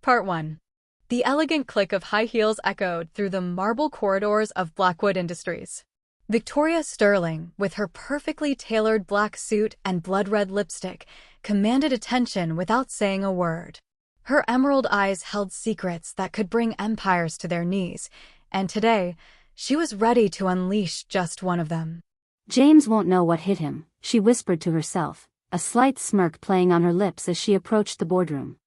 Part 1. The elegant click of high heels echoed through the marble corridors of Blackwood Industries. Victoria Sterling, with her perfectly tailored black suit and blood-red lipstick, commanded attention without saying a word. Her emerald eyes held secrets that could bring empires to their knees, and today, she was ready to unleash just one of them. James won't know what hit him, she whispered to herself, a slight smirk playing on her lips as she approached the boardroom.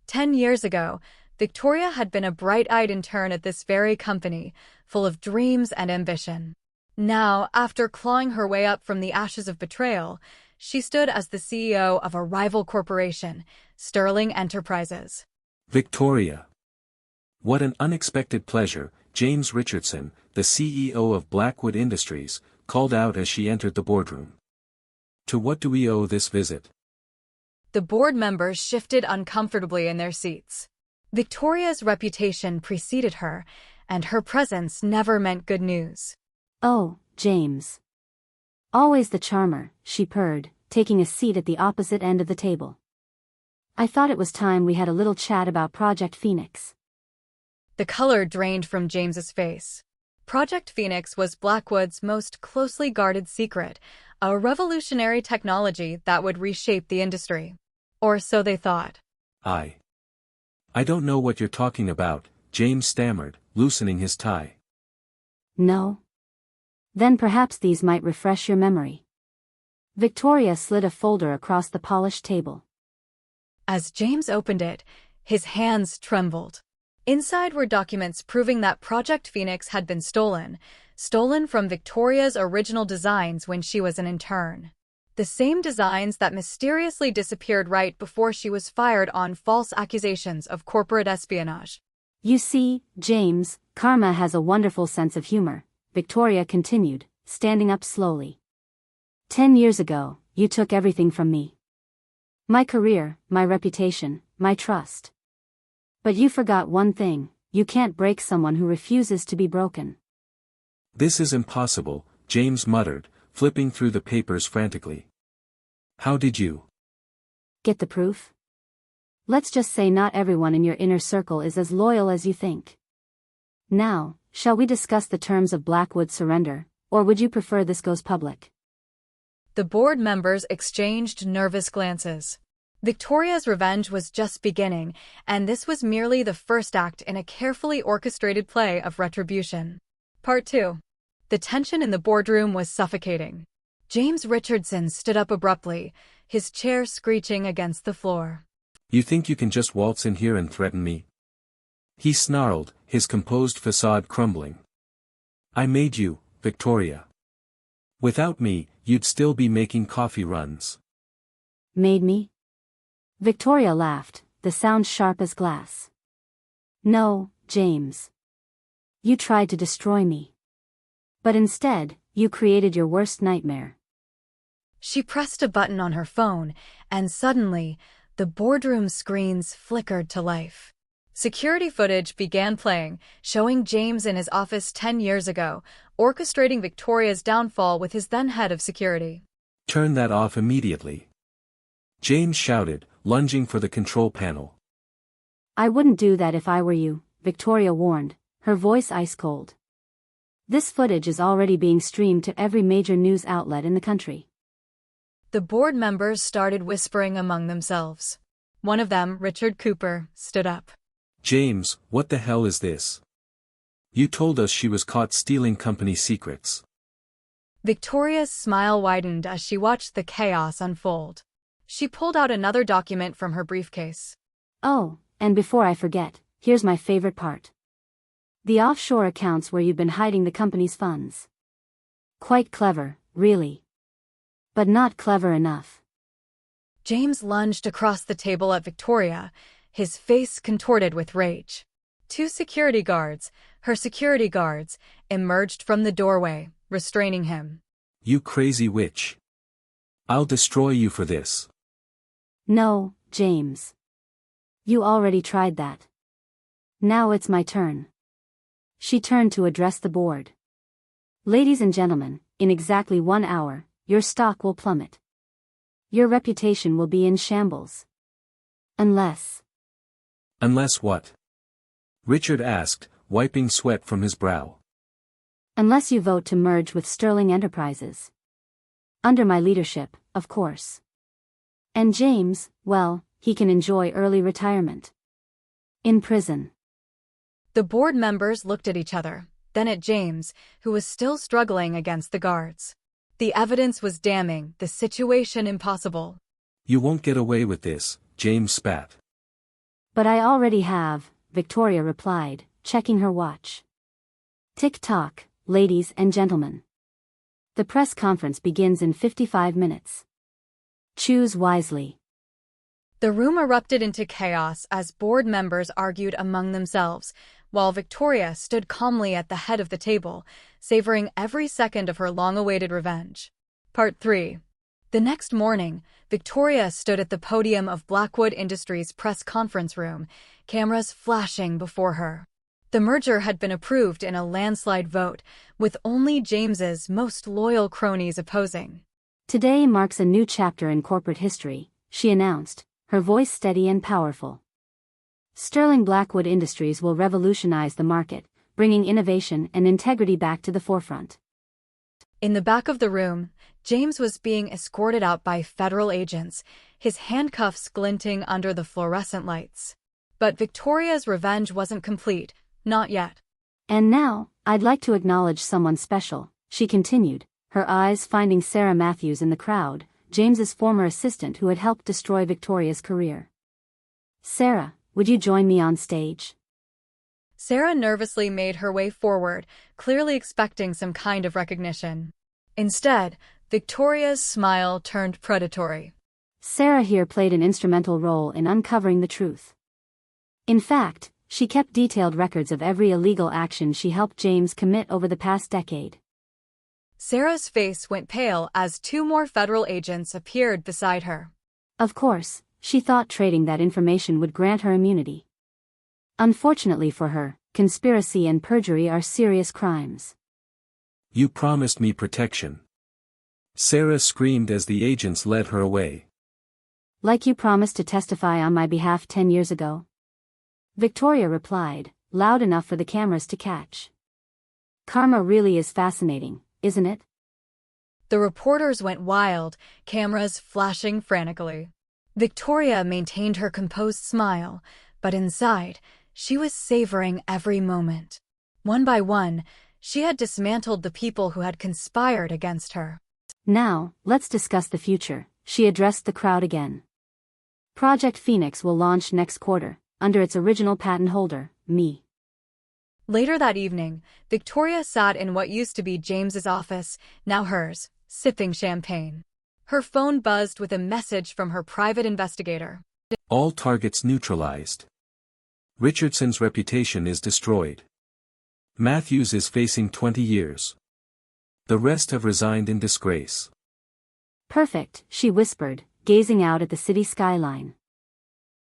10 years ago, Victoria had been a bright-eyed intern at this very company, full of dreams and ambition. Now, after clawing her way up from the ashes of betrayal, she stood as the CEO of a rival corporation, Sterling Enterprises. Victoria. What an unexpected pleasure, James Richardson, the CEO of Blackwood Industries, called out as she entered the boardroom. To what do we owe this visit? The board members shifted uncomfortably in their seats. Victoria's reputation preceded her, and her presence never meant good news. Oh, James. Always the charmer, she purred, taking a seat at the opposite end of the table. I thought it was time we had a little chat about Project Phoenix. The color drained from James's face. Project Phoenix was Blackwood's most closely guarded secret, a revolutionary technology that would reshape the industry. Or so they thought. I don't know what you're talking about, James stammered, loosening his tie. No? Then perhaps these might refresh your memory. Victoria slid a folder across the polished table. As James opened it, his hands trembled. Inside were documents proving that Project Phoenix had been stolen from Victoria's original designs when she was an intern. The same designs that mysteriously disappeared right before she was fired on false accusations of corporate espionage. You see, James, karma has a wonderful sense of humor, Victoria continued, standing up slowly. 10 years ago, you took everything from me. My career, my reputation, my trust. But you forgot one thing, you can't break someone who refuses to be broken. This is impossible, James muttered, flipping through the papers frantically. How did you get the proof? Let's just say not everyone in your inner circle is as loyal as you think. Now, shall we discuss the terms of Blackwood's surrender, or would you prefer this goes public? The board members exchanged nervous glances. Victoria's revenge was just beginning, and this was merely the first act in a carefully orchestrated play of retribution. Part 2. The tension in the boardroom was suffocating. James Richardson stood up abruptly, his chair screeching against the floor. You think you can just waltz in here and threaten me? He snarled, his composed facade crumbling. I made you, Victoria. Without me, you'd still be making coffee runs. Made me? Victoria laughed, the sound sharp as glass. No, James. You tried to destroy me. But instead, you created your worst nightmare. She pressed a button on her phone, and suddenly, the boardroom screens flickered to life. Security footage began playing, showing James in his office 10 years ago, orchestrating Victoria's downfall with his then head of security. Turn that off immediately. James shouted, lunging for the control panel. I wouldn't do that if I were you, Victoria warned, her voice ice-cold. This footage is already being streamed to every major news outlet in the country. The board members started whispering among themselves. One of them, Richard Cooper, stood up. James, what the hell is this? You told us she was caught stealing company secrets. Victoria's smile widened as she watched the chaos unfold. She pulled out another document from her briefcase. Oh, and before I forget, here's my favorite part. The offshore accounts where you've been hiding the company's funds. Quite clever, really. But not clever enough. James lunged across the table at Victoria, his face contorted with rage. Two security guards, her security guards, emerged from the doorway, restraining him. You crazy witch. I'll destroy you for this. No, James. You already tried that. Now it's my turn. She turned to address the board. Ladies and gentlemen, in exactly 1 hour, your stock will plummet. Your reputation will be in shambles. Unless Unless what? Richard asked, wiping sweat from his brow. Unless you vote to merge with Sterling Enterprises. Under my leadership, of course. And James, well, he can enjoy early retirement. In prison. The board members looked at each other, then at James, who was still struggling against the guards. The evidence was damning, the situation impossible. You won't get away with this, James spat. But I already have, Victoria replied, checking her watch. Tick-tock, ladies and gentlemen. The press conference begins in 55 minutes. Choose wisely. The room erupted into chaos as board members argued among themselves, while Victoria stood calmly at the head of the table, savoring every second of her long-awaited revenge. Part 3. The next morning, Victoria stood at the podium of Blackwood Industries' press conference room, cameras flashing before her. The merger had been approved in a landslide vote, with only James's most loyal cronies opposing. Today marks a new chapter in corporate history, she announced, her voice steady and powerful. Sterling Blackwood Industries will revolutionize the market, bringing innovation and integrity back to the forefront. In the back of the room, James was being escorted out by federal agents, his handcuffs glinting under the fluorescent lights. But Victoria's revenge wasn't complete, not yet. And now, I'd like to acknowledge someone special, she continued, her eyes finding Sarah Matthews in the crowd, James's former assistant who had helped destroy Victoria's career. Sarah, would you join me on stage? Sarah nervously made her way forward, clearly expecting some kind of recognition. Instead, Victoria's smile turned predatory. Sarah here played an instrumental role in uncovering the truth. In fact, she kept detailed records of every illegal action she helped James commit over the past decade. Sarah's face went pale as two more federal agents appeared beside her. Of course, she thought trading that information would grant her immunity. Unfortunately for her, conspiracy and perjury are serious crimes. You promised me protection. Sarah screamed as the agents led her away. Like you promised to testify on my behalf 10 years ago? Victoria replied, loud enough for the cameras to catch. Karma really is fascinating, isn't it? The reporters went wild, cameras flashing frantically. Victoria maintained her composed smile, but inside, she was savoring every moment. One by one, she had dismantled the people who had conspired against her. Now, let's discuss the future, she addressed the crowd again. Project Phoenix will launch next quarter, under its original patent holder, me. Later that evening, Victoria sat in what used to be James's office, now hers, sipping champagne. Her phone buzzed with a message from her private investigator. All targets neutralized. Richardson's reputation is destroyed. Matthews is facing 20 years. The rest have resigned in disgrace. Perfect, she whispered, gazing out at the city skyline.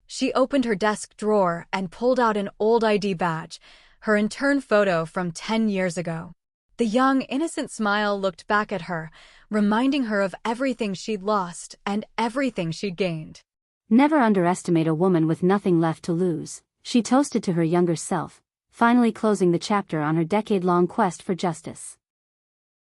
She opened her desk drawer and pulled out an old ID badge, her intern photo from 10 years ago. The young, innocent smile looked back at her, reminding her of everything she'd lost and everything she'd gained. Never underestimate a woman with nothing left to lose, she toasted to her younger self, finally closing the chapter on her decade-long quest for justice.